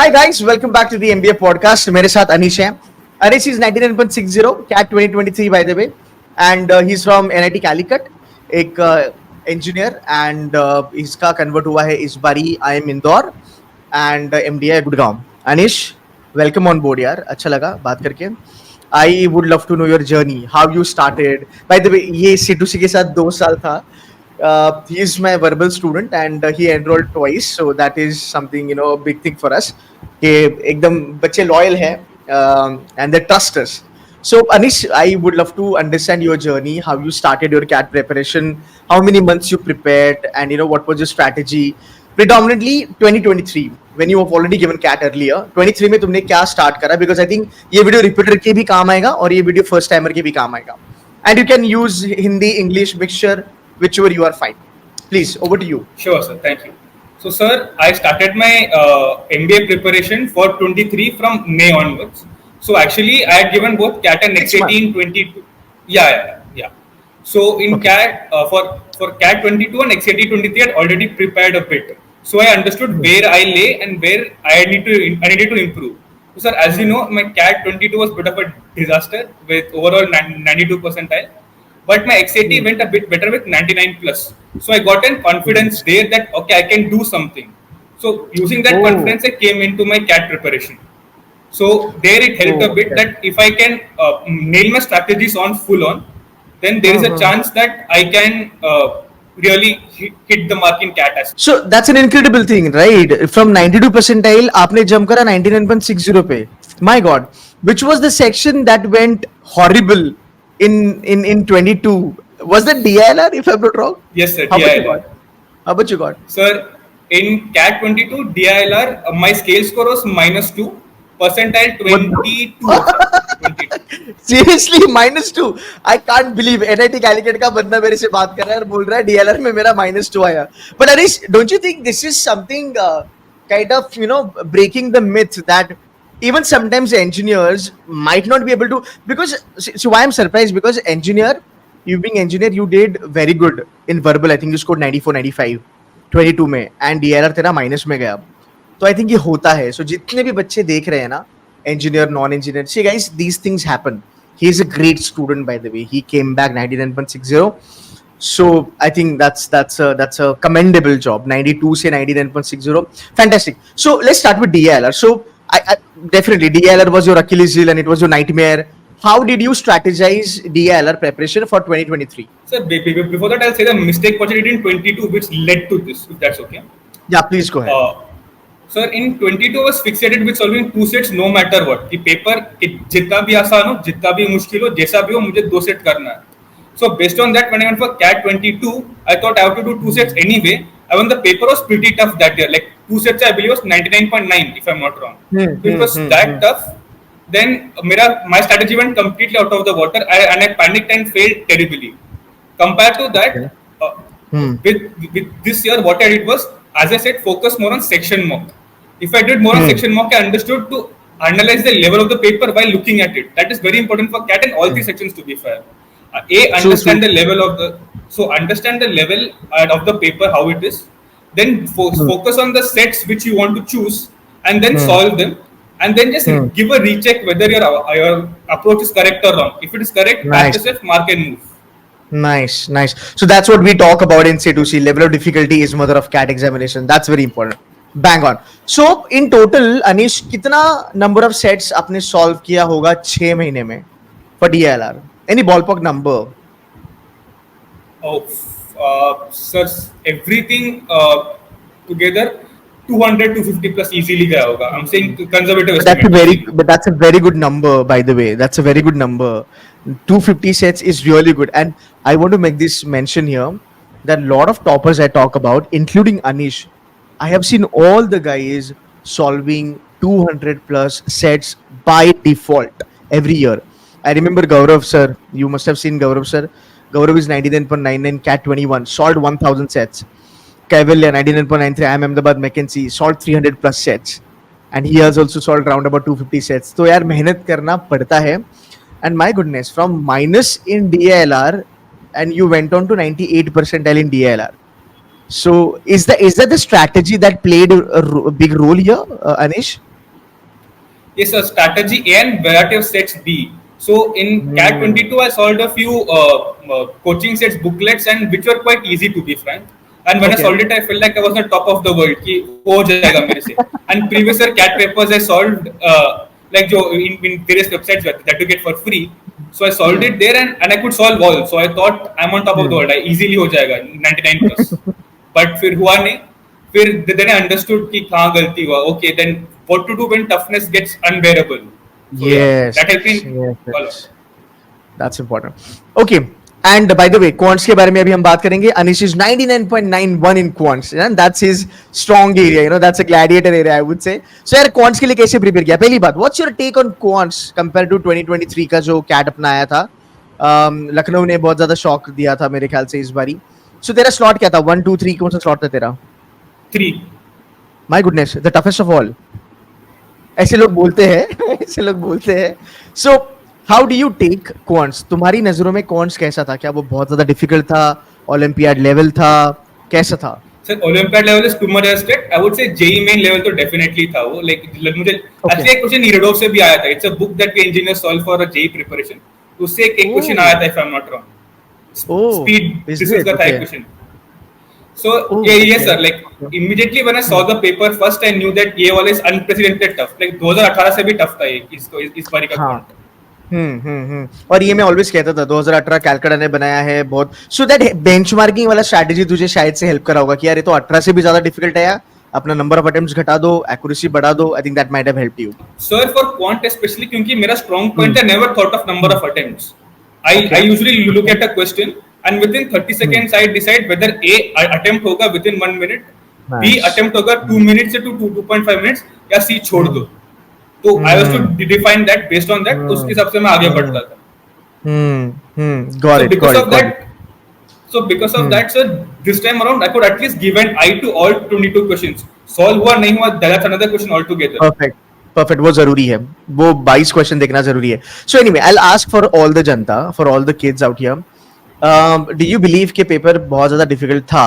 Hi guys, welcome back to the MBA podcast. मेरे साथ अनिश है. Anish is 99.60 CAT 2023 by the way, and he's from NIT Calicut. एक engineer and इसका convert हुआ है इस बारी IIM Indore and MDI Gurgaon. Anish, welcome on board यार. अच्छा लगा बात करके. I would love to know your journey, how you started. By the way, ये C2C के साथ 2 साल था. He is my verbal student and he enrolled twice, so that is something a big thing for us. कि एकदम बच्चे loyal हैं and they trust us. So Anish, I would love to understand your journey, how you started your CAT preparation, how many months you prepared, and what was your strategy. Predominantly 2023 when you have already given CAT earlier. 23 में तुमने क्या start करा? Because I think ये video repeater के भी काम आएगा और ये video first timer के भी काम आएगा. And you can use Hindi, English mixture, whichever you are fine. Please, over to you. Sure, sir. Thank you. So, sir, I started my MBA preparation for 23 from May onwards. So, actually, I had given both CAT and XAT in 22. Yeah. So, in Okay. CAT, for CAT 22 and XAT 23, I had already prepared a bit. So, I understood where I lay and where I needed to improve. So, sir, as you know, my CAT 22 was a bit of a disaster with overall 92 percentile. But my XAT went a bit better with 99 plus. So I got an confidence there that okay, I can do something. So using that confidence, I came into my CAT preparation. So there it helped a bit that if I can nail my strategies on full on, then there is a chance that I can really hit the mark in CAT as. So that's an incredible thing, right? From 92 percentile, आपने jump करा 99.60 पे. My God, which was the section that went horrible in 22? Was that DILR, if I'm not wrong? Yes, sir. How much you DILR. got? How much you got? Sir, in CAT 22 DILR, my scale score was -2, percentile 22. 22. Seriously, -2. I can't believe NIT Calicut का बंदा मेरे से बात कर रहा है और बोल रहा है DLR में मेरा -2 आया. But Anish, don't you think this is something kind of breaking the myth that even sometimes engineers might not be able to, because so why I'm surprised, because you being engineer, you did very good in verbal. I think you scored 94 95 22 में and DLR तेरा minus में गया. तो I think ये होता है. So जितने भी बच्चे देख रहे हैं ना, engineer, non-engineer, see guys, these things happen. He is a great student, by the way. He came back 99.60. So I think that's a commendable job. 92 से 99.60, fantastic. So let's start with DLR. So I definitely DLR was your Achilles heel and it was your nightmare. How did you strategize DLR preparation for 2023? Sir, before that, I'll say the mistake what I did in 22, which led to this, if that's okay. Yeah, please go ahead. Sir, in 22, I was fixated with solving 2 sets no matter what. कि paper जितना भी आसान हो, जितना भी मुश्किल हो, जैसा भी हो, मुझे 2 set करना है. So based on that, when I went for CAT 22, I thought I have to do 2 sets anyway. And when the paper was pretty tough that year, like 2 sets I believe was 99.9 if I'm not wrong. It was that tough. Then my strategy went completely out of the water and I panicked and failed terribly. Compared to that, with this year, what I did was, as I said, focus more on section mock. If I did more on section mock, I understood to analyze the level of the paper while looking at it. That is very important for CAT and all 3 sections to be fair. Understand the level of understand the level of the paper, how it is. Then focus on the sets which you want to choose and then solve them. And then just give a recheck whether your approach is correct or wrong. If it is correct, back yourself, mark and move. Nice. So that's what we talk about in C2C. Level of difficulty is mother of CAT examination. That's very important. Bang on. So in total, Anish, कितना number of sets आपने solve किया होगा 6 महीने में for DLR? Any ballpark number? Sir, everything together 200 to 250 plus easily गया होगा. I'm saying conservative. But that's a very good number, by the way. That's a very good number. 250 sets is really good. And I want to make this mention here that a lot of toppers I talk about, including Anish, I have seen all the guys solving 200 plus sets by default every year. I remember Gaurav sir. You must have seen Gaurav sir. Gaurav is 99.99 CAT 21, solved 1000 sets. Kaivalya 99.93 IIM Ahmedabad McKinsey solved 300 plus sets, and he has also solved around about 250 sets. तो यार मेहनत करना पड़ता है. And my goodness, from minus in DILR, and you went on to 98 percentile in DILR. So is that the strategy that played a big role here, Anish? Yes, a strategy A and variety of sets B. So in CAT Hmm. 22, I solved a few coaching sets, booklets, and which were quite easy to be frank. And when I Okay. solved it, I felt like I was on top of the world. कि हो जाएगा मेरे से. And previous year CAT papers I solved like जो in various websites that you get for free. So I solved Hmm. it there and I could solve all. So I thought I'm on top of the Hmm. world. I easily हो जाएगा 99 plus. But फिर हुआ नहीं. फिर then I understood कि कहाँ गलती हुआ. Okay, then what to do when toughness gets unbearable. So yeah, Yes. that helped me Yes. a lot. Yes. That's important. Okay. And by the way, quants के बारे में अभी हम बात करेंगे. Anish is 99.91 in quants, and that's his strong area. That's a gladiator area, I would say. So यार quants के लिए कैसे prepare किया? पहली बात, what's your take on quants compared to 2023 का जो CAT अपना आया था? लखनऊ ने बहुत ज्यादा शॉक दिया था मेरे ख्याल से इस बारी. So तेरा slot क्या था? 1, 2, 3 कौन सा slot था तेरा? 3. My goodness, the toughest of all. ऐसे लोग बोलते हैं ऐसे लोग बोलते हैं. So how do you take quants? तुम्हारी नजरों में क्वांट्स कैसा था? क्या वो बहुत ज्यादा डिफिकल्ट था? ओलंपियाड लेवल था? कैसा था? Sir, Olympiad level is too much restricted. I would say JEE main level तो definitely था वो. Like मुझे ओके. actually एक क्वेश्चन नीरडोव से भी आया था. It's a book that we engineers solve for a JEE preparation. उससे एक क्वेश्चन ओह. आया था if I'm not wrong. Oh. Speed is physics it? का था एक okay. Question. So oh. yeah, yes okay. sir. Like immediately when I saw the paper first, I knew that ये वाला is unprecedented tough. Like 2018 से भी tough था ये इसको इस बारी का हाँ. quant. और ये मैं ऑलवेज कहता था 2018 कैलकाटा ने बनाया है बहुत. सो दैट बेंचमार्किंग वाला स्ट्रैटेजी तुझे शायद से हेल्प करा होगा कि यार ये तो 18 से भी ज्यादा डिफिकल्ट है यार, अपना नंबर ऑफ अटेम्प्ट्स घटा दो, एक्यूरेसी बढ़ा दो. I think that might have helped you. Sir, for quant especially क्योंकि मेरा strong point I never thought of number of attempts. I okay. usually look at a question and within 30 seconds I decide whether A attempt होगा within 1 minute, B nice. attempt होगा 2 minutes से 2.5 minutes या C छोड़ दो. तो I was to define that based on that. उसके हिसाब से मैं आगे बढ़ता था. Got So it. because Got it. of Got it. that, sir, this time around I could at least give an eye to all 22 questions. Solve हुआ नहीं हुआ, that's another question altogether. Perfect. Perfect. वो जरूरी है. वो 22 question देखना जरूरी है. So anyway, I'll ask for all the Janata, for all the kids out here. Do you believe कि पेपर बहुत ज्यादा डिफिकल्ट था?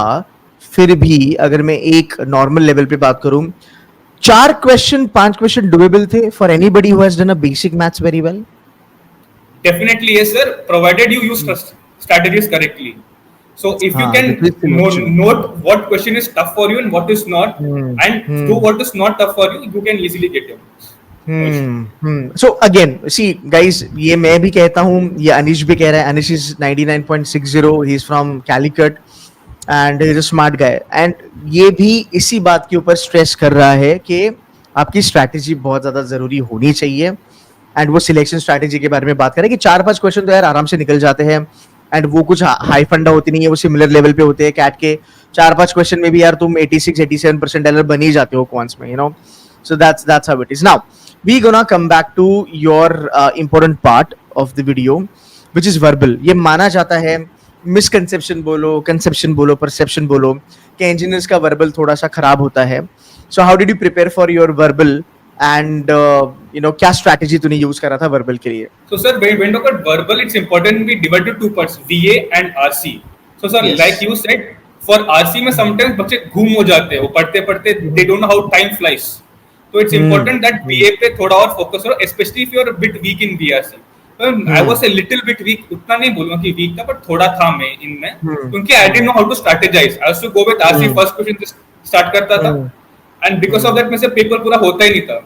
फिर भी अगर मैं एक नॉर्मल लेवल पे बात करूं, 5 क्वेश्चन डुएबल थे for anybody who has done a basic maths very well? Definitely yes, sir. Provided you use strategies correctly. So if you हाँ, can the twist selection. note what question is tough for you and what is not, Hmm. and do Hmm. what is not tough for you, you can easily get your marks. No issue. So again, see guys, ये मैं भी कहता हूँ, ये अनिश भी कह रहा है. अनिश is 99.60. he is from Calicut and he is a smart guy. And ये भी इसी बात के ऊपर स्ट्रेस कर रहा है कि आपकी स्ट्रैटेजी बहुत ज्यादा जरूरी होनी चाहिए. एंड वो सिलेक्शन स्ट्रैटेजी के बारे में बात करें कि 4-5 क्वेश्चन तो यार आराम से निकल जाते हैं. एंड वो कुछ हाई फंडा होती नहीं है, वो सिमिलर लेवल पे होते हैं. कैट के 4-5 क्वेश्चन में भी यार तुम 86-87% बन ही जाते हो क्वांट्स में, So that's how it is. Now we gonna come back to your important part of the video, which is verbal. ये माना जाता है, मिसकंसेप्शन बोलो, कंसेप्शन बोलो, परसेप्शन बोलो, कि इंजीनियर्स का वर्बल थोड़ा सा खराब होता है. So how did you prepare for your verbal and क्या स्ट्रैटेजी तूने यूज करा था वर्बल के लिए? So sir, when talk about verbal, it's important we divide to two parts, VA and RC. So sir, Yes. like you said, for RC में sometimes बच्चे घूम हो जाते हैं, वो पढ़ते पढ़ते they don't know how time flies. So it's important that VA पे थोड़ा और focus करो, especially if you are a bit weak in VRC. I was a little bit weak, उतना नहीं बोलूँगा कि weak था, but थोड़ा था मैं इनमें, क्योंकि I didn't know how to strategize. I used to go with RC first question से start करता था, and because of that मेरे से पेपर पूरा होता ही नहीं था.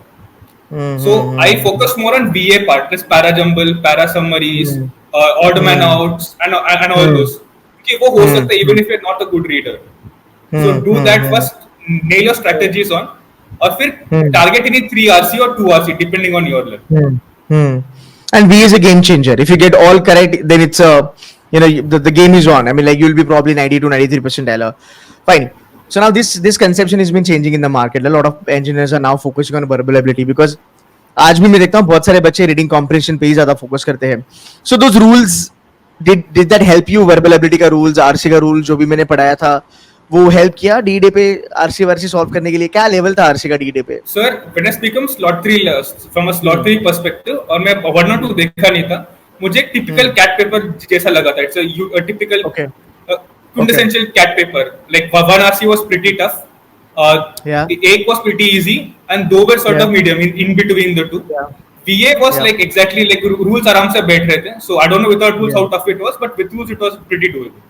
So I focus more on VA part, this para jumble, para summaries, odd man outs, and all those. कि वो हो सकता है even if you're not a good reader. So do that first, nail your strategies on, और फिर target any 3 RC or 2 RC depending on your level. And V is a game changer. If you get all correct, then it's the game is on. I mean, like you'll be probably 90 to 93% error. Fine. So now this conception has been changing in the market. A lot of engineers are now focusing on verbal ability because आज भी मैं देखता हूँ बहुत सारे बच्चे reading comprehension पे ही ज्यादा फोकस करते हैं. So those rules did that help you? Verbal ability का रूल्स, आरसी का रूल जो भी मैंने पढ़ाया था, वो हेल्प किया डीडे पे आरसी वारसी सॉल्व करने के लिए? क्या लेवल था आरसी का डीडे पे? Sir, when I become slot 3 from a slot 3 perspective, और मैं 1 और 2 देखा नहीं था, मुझे एक टिपिकल कैट पेपर जैसा लगा था. It's a typical Okay. quintessential cat paper. Like 1 RC was pretty tough. Yeah. एक was pretty easy and दो were sort Yeah. of medium in between the two. Yeah. VA was Yeah. like exactly like rules आराम से बैठ रहे थे. So I don't know without rules Yeah. how tough it was, but with rules it was pretty doable.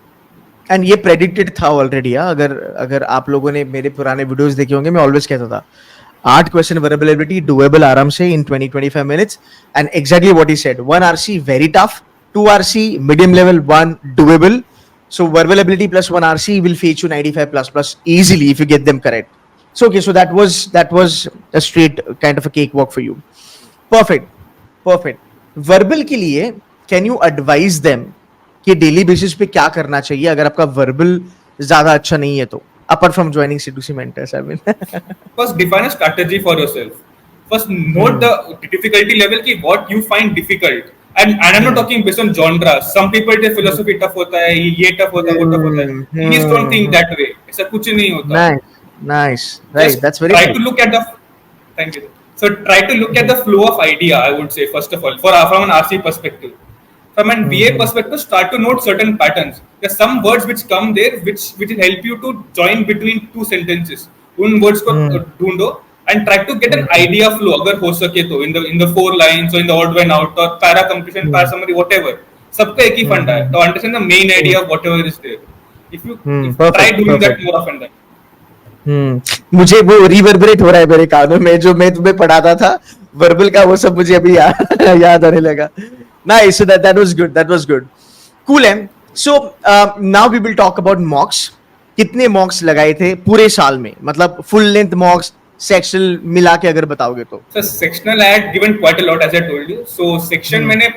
And ये predicted था already. अगर अगर आप लोगों ने मेरे पुराने वीडियोस देखे होंगे, मैं ऑलवेज कहता था 8 क्वेश्चन वर्बेबिलिटी डुएबल आराम से इन 20-25 minutes. And exactly what he said, 1 RC very tough, 2 RC medium level, 1 doable. So verbal ability plus 1 RC will fetch you 95 plus easily if you get them correct. So okay, so that was a straight kind of a cakewalk for you. Perfect. Verbal के लिए can you advise them कि daily basis पे क्या करना चाहिए अगर आपका verbal ज्यादा अच्छा नहीं है तो, apart from joining C2C mentors, I mean. First, define a strategy for yourself. First, note the difficulty level ki what you find difficult. And I'm not talking based on genre. Some people take philosophy tough hota hai, ye tough hota hai, wo tough hota hai. Please don't think that way. ऐसा कुछ नहीं होता. Nice. Right, Just that's very try good. to look at the. Thank you. So try to look at the flow of idea. I would say first of all, from an RC perspective. From an VA perspective, start to note certain patterns. There's some words which come there, which will help you to join between two sentences. उन words को ढूंढो and try to get an idea flow. अगर हो सके तो in the 4 lines or in the odd one out or para completion, para summary, whatever. सबका एक ही फंडा है. To understand the main idea of whatever is there. If you try doing that more often than. मुझे वो रिवर्बरेट हो रहा है मेरे कानों में, जो मैं तुम्हें पढ़ाता था वर्बल का, वो सब मुझे अभी याद आने लगा. Nice, so that was good. Cool है. So now we will talk about mocks. कितने mocks लगाए थे पूरे साल में, मतलब full length mocks, sectional मिला के अगर बताओगे तो? So sectional I had given quite a lot as I told you. So section मैंने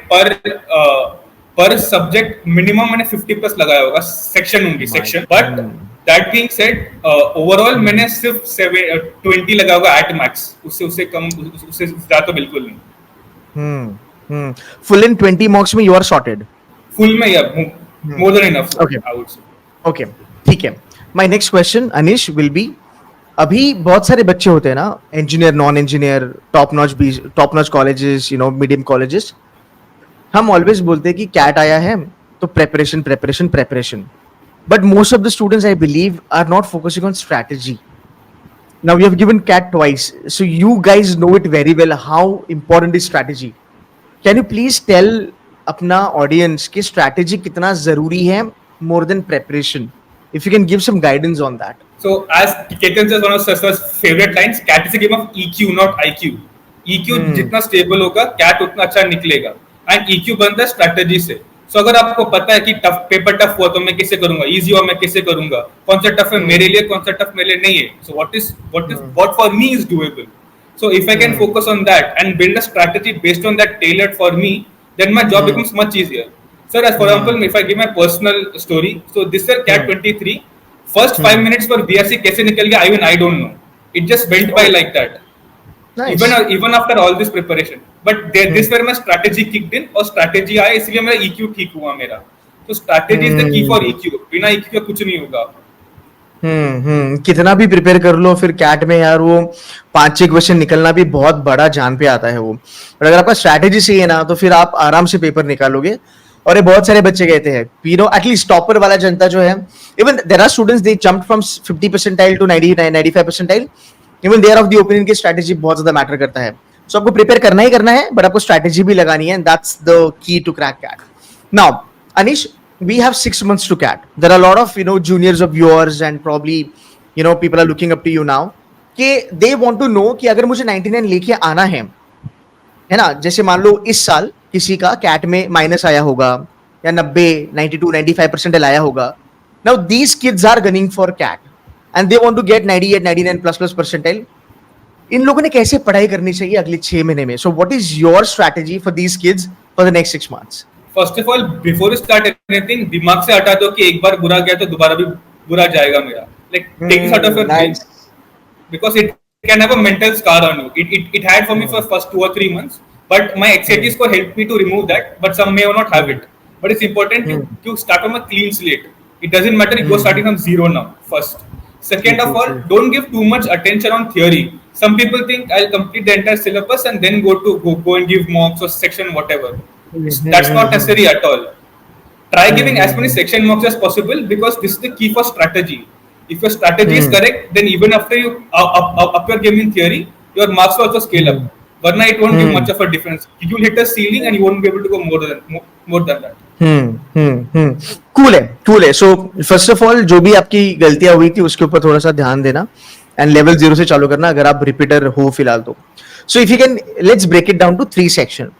per subject minimum मैंने 50 plus लगाया होगा section only section. But that being said, overall मैंने सिर्फ 20 लगाया होगा at max. उससे कम, उससे ज़्यादा तो बिल्कुल नहीं. Full in 20 mocks में you are sorted. Full में yeah, more than enough. Okay. I would say. Okay, ठीक है. My next question, Anish, will be, अभी बहुत सारे बच्चे होते हैं ना, engineer, non-engineer, top notch colleges, medium colleges. हम always बोलते हैं कि CAT आया है तो preparation. But most of the students, I believe, are not focusing on strategy. Now you have given CAT twice, so you guys know it very well how important is strategy. Can you please tell अपना audience कि strategy कितना जरूरी है more than preparation? If you can give some guidance on that. So as Ketan says, one of Sas's favorite lines, CAT is a game of EQ, not IQ. EQ जितना stable होगा, CAT उतना अच्छा निकलेगा. And EQ बनता है strategy से. So अगर आपको पता है कि पेपर टफ हुआ तो मैं कैसे करूंगा, इजी हुआ मैं कैसे करूंगा, कौन सा टफ है मेरे लिए, कौन सा टफ मेरे लिए नहीं है. So what for me is doable. So if I can focus on that and build a strategy based on that tailored for me, then my job becomes much easier. Sir, as for example, if I give my personal story, so this year CAT 23, first 5 minutes for BRC कैसे निकल गया, even I don't know. It just went by like that. Nice. Even after all this preparation. But this where my strategy kicked in, और strategy आया इसलिए मेरा EQ ठीक हुआ मेरा. So strategy is the key for EQ. बिना EQ का कुछ नहीं होगा. कितना भी प्रिपेयर कर लो, फिर कैट में यार वो 5-6 क्वेश्चन निकलना भी बहुत बड़ा जान पे आता है वो. और अगर आपका स्ट्रैटेजी सही है ना, तो फिर आप आराम से पेपर निकालोगे. और ये बहुत सारे बच्चे कहते हैं, एटलीस्ट टॉपर वाला जनता जो है, even there are students they jumped from 50 percentile to 95 percentile. Even there of the opinion की स्ट्रैटेजी बहुत ज्यादा मैटर करता है. सो आपको प्रिपेयर करना ही करना है, बट आपको स्ट्रैटेजी भी लगानी है. That's the key to crack CAT. Now Anish, we have 6 months to CAT. There are a lot of juniors of yours and probably people are looking up to you now कि they want to know कि अगर मुझे 99 लेके आना है ना, जैसे मान लो इस साल किसी का CAT में माइनस आया होगा या 90, 92, 95 परसेंटाइल आया होगा. Now these kids are gunning for CAT and they want to get 98, 99 plus percentile. इन लोगों ने कैसे पढ़ाई करनी चाहिए अगले 6 महीने में? So what is your strategy for these kids for the next 6 months? First of all, before you start anything, दिमाग से हटा दो कि एक बार बुरा गया तो दोबारा भी बुरा जाएगा मेरा. Like take this out of your brain, because it can have a mental scar on you. It had for me for first 2 or 3 months, but my XATs को help me to remove that. But some may or not have it. But it's important to start from a clean slate. It doesn't matter if you're starting from zero now. First, second of all, don't give too much attention on theory. Some people think I'll complete the entire syllabus and then go and give mocks or section whatever. That's not necessary at all. Try giving as many section mocks as possible, because this is the key for strategy. If your strategy is correct, then even after you up your game in theory, your marks will also scale up. Varna, it won't give much of a difference. You will hit a ceiling and you won't be able to go more than that. Cool है. So first of all जो भी आपकी गलतियां हुई थी उसके ऊपर थोड़ा सा ध्यान देना एंड लेवल 0 से चालू करना अगर आप रिपीटर हो फिलहाल तो. So if you can let's break it down to 3 section,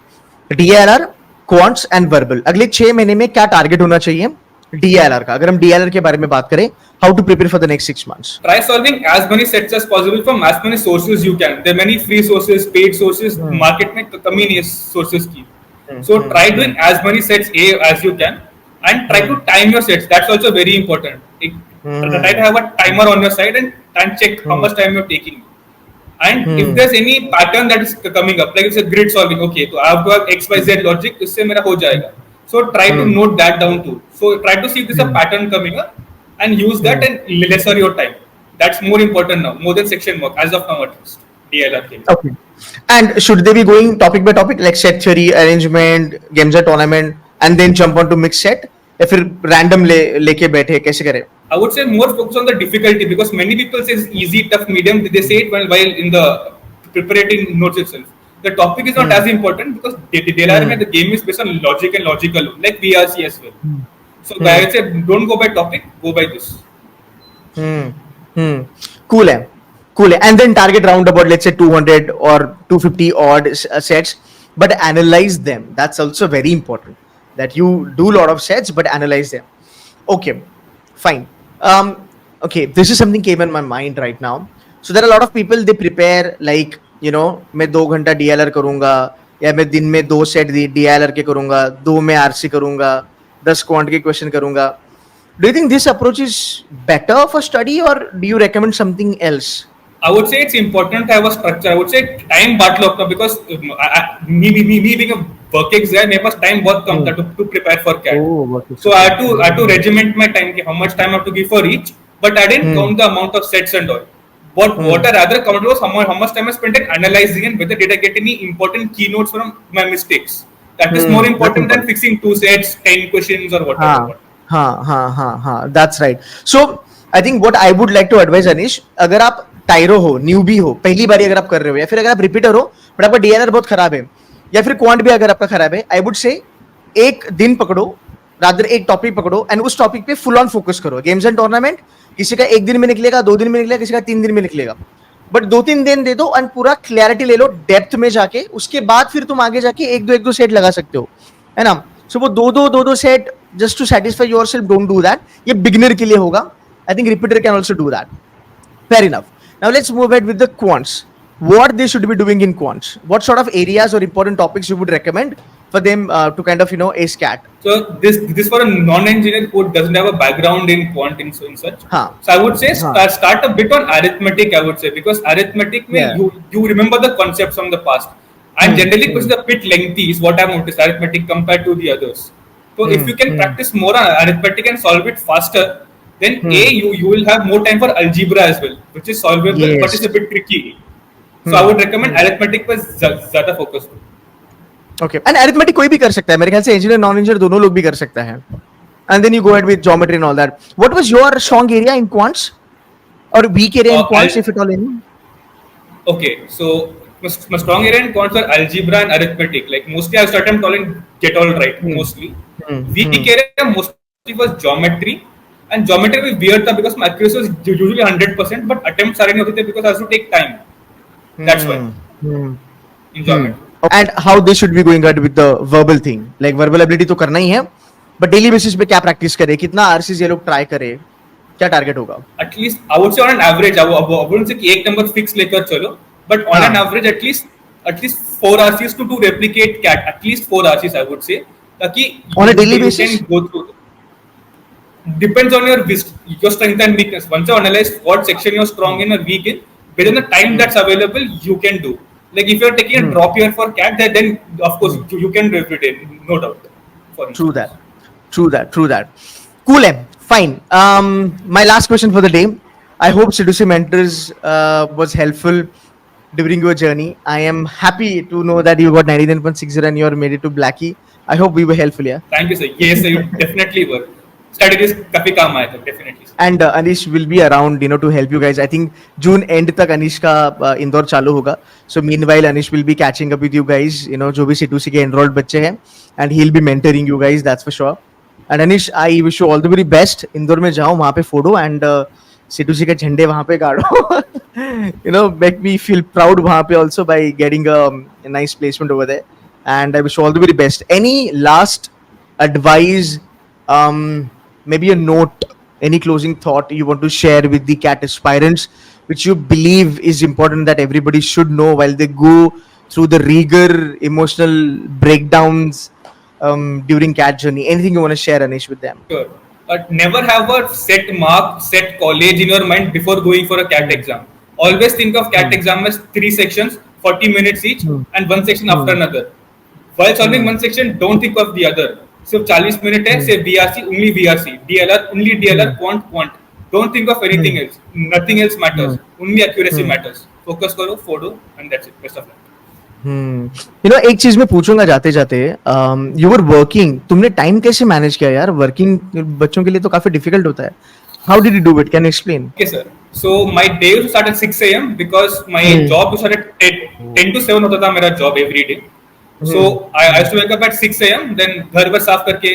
DLR, quants and verbal. अगले 6 महीने में क्या टारगेट होना चाहिए डीएलआर का? अगर हम डीएलआर के बारे में बात करें, how to prepare for the next 6 months? Try solving as many sets as possible from as many sources you can. There are many free sources, paid sources. Market में कमी नहीं है sources की. So try doing as many sets as you can, and try to time your sets. That's also very important. Try to have a timer on your side and check how much time you're taking. And if there's any pattern that is coming up, like it's a grid solving, okay, so I have to have XYZ logic, इससे मेरा हो जाएगा. So try to note that down too. So try to see if there's a pattern coming up and use that and lesser your time. That's more important now, more than section work as of now at least. DLR case. Okay. And should they be going topic by topic like set theory, arrangement, games at tournament, and then jump on to mixed set? या फिर random लेके बैठे कैसे करें? I would say more focus on the difficulty because many people say it's easy, tough, medium. They say it while in the preparing notes itself. The topic is not as important because DLR में the game is based on logic and logical like VRC as well. So I would say don't go by topic, go by this. Cool है. And then target round about let's say 200 or 250 odd sets, but analyze them. That's also very important. That you do a lot of sets, but analyze them. Okay, fine. Okay, this is something came in my mind right now. So there are a lot of people they prepare like मैं 2 घंटा DLR करूंगा या मैं दिन में 2 set DLR के करूंगा, 2 में RC करूंगा, 10 क्वांट के क्वेश्चन करूंगा. Do you think this approach is better for study or do you recommend something else? I would say it's important to have a structure. I would say time बांट लो अपना because me being a workex guy, मेरे पास time बहुत कम था to prepare for CAT. So I had to regiment my time. How much time I have to give for each, but I didn't count the amount of sets and all. What I rather counted was how much time I spent in analyzing and whether did I get any important keynotes from my mistakes. That is more important than fixing 2 sets, 10 questions or whatever. That's right. So I think what I would like to advise Anish, अगर आप टायरो हो, newbie हो, पहली बारी अगर आप कर रहे हो या फिर अगर आप रिपीटर हो बट आपका डीएलआर बहुत खराब है या फिर क्वांट भी अगर आपका खराब है, आई वुड से एक दिन पकड़ो, रादर एक टॉपिक पकड़ो एंड उस टॉपिक पे फुल ऑन फोकस करो. गेम्स एंड टूर्नामेंट किसी का 1 दिन में निकलेगा, 2 दिन में निकलेगा, किसी का 3 दिन में निकलेगा, बट 2-3 दिन दे दो एंड पूरा क्लैरिटी ले लो डेप्थ में जाके. उसके बाद फिर तुम आगे जाके 1-2 सेट लगा सकते हो, है ना. सो वो 2-2 set just to satisfy yourself, don't do that. ये beginner के लिए होगा. I think repeater can also do that. Fair enough. Now let's move ahead with the quants. What they should be doing in quants? What sort of areas or important topics you would recommend for them to kind of ace CAT? So this for a non-engineer who doesn't have a background in quant in such. So I would say start a bit on arithmetic. I would say because arithmetic you remember the concepts from the past, and generally because it's a bit lengthy is what I've noticed arithmetic compared to the others. So if you can practice more on arithmetic and solve it faster, then you will have more time for algebra as well, which is solvable but it's a bit tricky. So I would recommend arithmetic पर ज़्यादा focus. Okay, and arithmetic कोई भी कर सकता है मेरे ख्याल से, engineer non-engineer दोनों लोग भी कर सकता है. And then you go ahead with geometry and all that. What was your strong area in quants or weak area in quants if at all any? Okay, so my strong area in quants were algebra and arithmetic. Like mostly I started calling get all right mostly. Weak area mostly was geometry, and geometry was weird tha because my accuracy was usually 100%, but attempts सारे नहीं होते थे because I have to take time. That's why. In geometry. And how they should be going ahead with the verbal thing, like verbal ability तो करना ही है, but daily basis पे क्या practice करे, कितना RCs ये लोग try करे, क्या target होगा? At least I would say on an average, I wouldn't say कि एक number fix लेकर चलो, but on an average at least 4 RCs to replicate CAT, at least 4 RCs I would say. On a daily basis? Can go through. Depends on your strength and weakness. Once you analyze what section you're strong in or weak in, within the time that's available, you can do. Like if you're taking a drop year for CAT, then of course you can do every day, no doubt. True that. Cool. Fine. My last question for the day. I hope Seduce Mentors was helpful during your journey. I am happy to know that you got 99.60 and you are made it to Blackie. I hope we were helpful, yeah. Thank you, sir. Yes, sir, you definitely were. strategies काफी काम आए थे definitely. And Anish will be around, to help you guys. I think June end तक Anish का इंदौर चालू होगा. So meanwhile, Anish will be catching up with you guys. जो भी C2C के enrolled बच्चे हैं, and he'll be mentoring you guys. That's for sure. And Anish, I wish you all the very best. Indore में जाओ, वहाँ पे फोड़ो and C2C के झंडे वहाँ पे गाड़ो. Make me feel proud वहाँ पे also by getting a nice placement over there. And I wish you all the very best. Any last advice? Maybe a note, any closing thought you want to share with the CAT aspirants, which you believe is important that everybody should know while they go through the rigor, emotional breakdowns during CAT journey? Anything you want to share, Anish, with them? Sure. Never have a set mark, set college in your mind before going for a CAT exam. Always think of CAT exam as 3 sections, 40 minutes each, and one section after another. While solving one section, don't think of the other. सिर्फ 40 minute है, say VRC, only VRC, DLR, only DLR, quant. Don't think of anything else. Nothing else matters. Only accuracy matters. Focus करो, फोड़ो, and that's it. Best of luck. एक चीज मैं पूछूंगा जाते जाते, you were working, तुमने टाइम कैसे मैनेज किया यार? वर्किंग बच्चों के लिए तो काफी डिफिकल्ट होता है. How did you do it? Can you explain? Okay, sir. So my day used to start at 6 a.m. because my job used to start at 10 to 7 होता था मेरा job every day. So I used to wake up at 6 a.m. Then घर पर साफ करके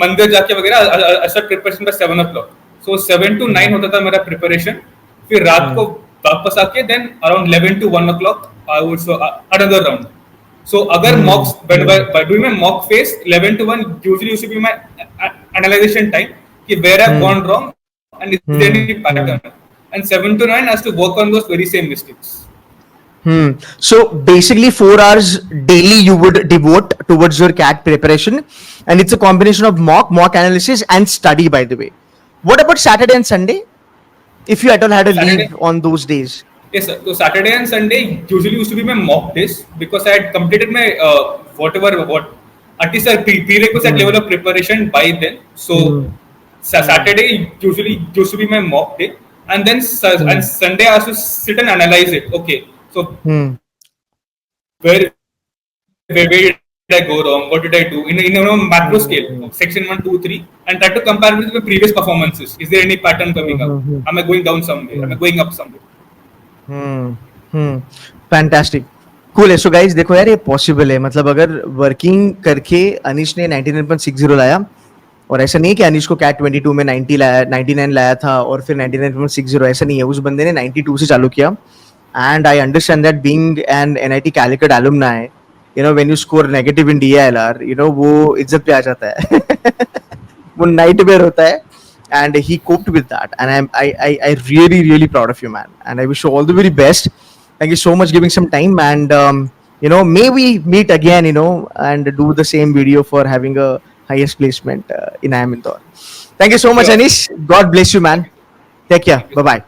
मंदिर जाके वगैरह start preparation by 7 o'clock. So 7 to 9 होता था मेरा preparation. फिर रात को वापस आके then around 11 to 1 o'clock I would so another round. So अगर mocks by doing my mock phase 11 to 1 usually used to be my analyzation time कि where I've gone wrong and is there any pattern. And 7 to 9 I has to work on those very same mistakes. So basically 4 hours daily you would devote towards your CAT preparation, and it's a combination of mock analysis and study, by the way. What about Saturday and Sunday? If you at all had a leave on those days? Yes, sir. So Saturday and Sunday usually used to be my mock days because I had completed my at least a prerequisite level of preparation by then. So Saturday usually used to be my mock day, and then and Sunday I have to sit and analyze it. Okay. So where did I go wrong? What did I do in a macro scale, section 1, 2, 3, and try to compare with the previous performances. Is there any pattern coming up? Am I going down somewhere? Am I going up somewhere? Fantastic. Cool है. So guys, देखो यार, ये possible है. मतलब अगर working करके अनीश ने 99.60 लाया, और ऐसा नहीं कि अनीश को CAT 22 में 90 लाया, 99 लाया था और फिर 99.60, ऐसा नहीं है. उस बंदे ने 92 से चालू किया. And I understand that being an NIT Calicut alumni, when you score negative in DILR, वो इज्जत पे आ जाता है. वो nightmare होता है. And he coped with that. And I really, really proud of you, man. And I wish you all the very best. Thank you so much giving some time. And, may we meet again, and do the same video for having a highest placement in IIM Indore. Thank you so much, Anish. God bless you, man. Take care. Bye-bye.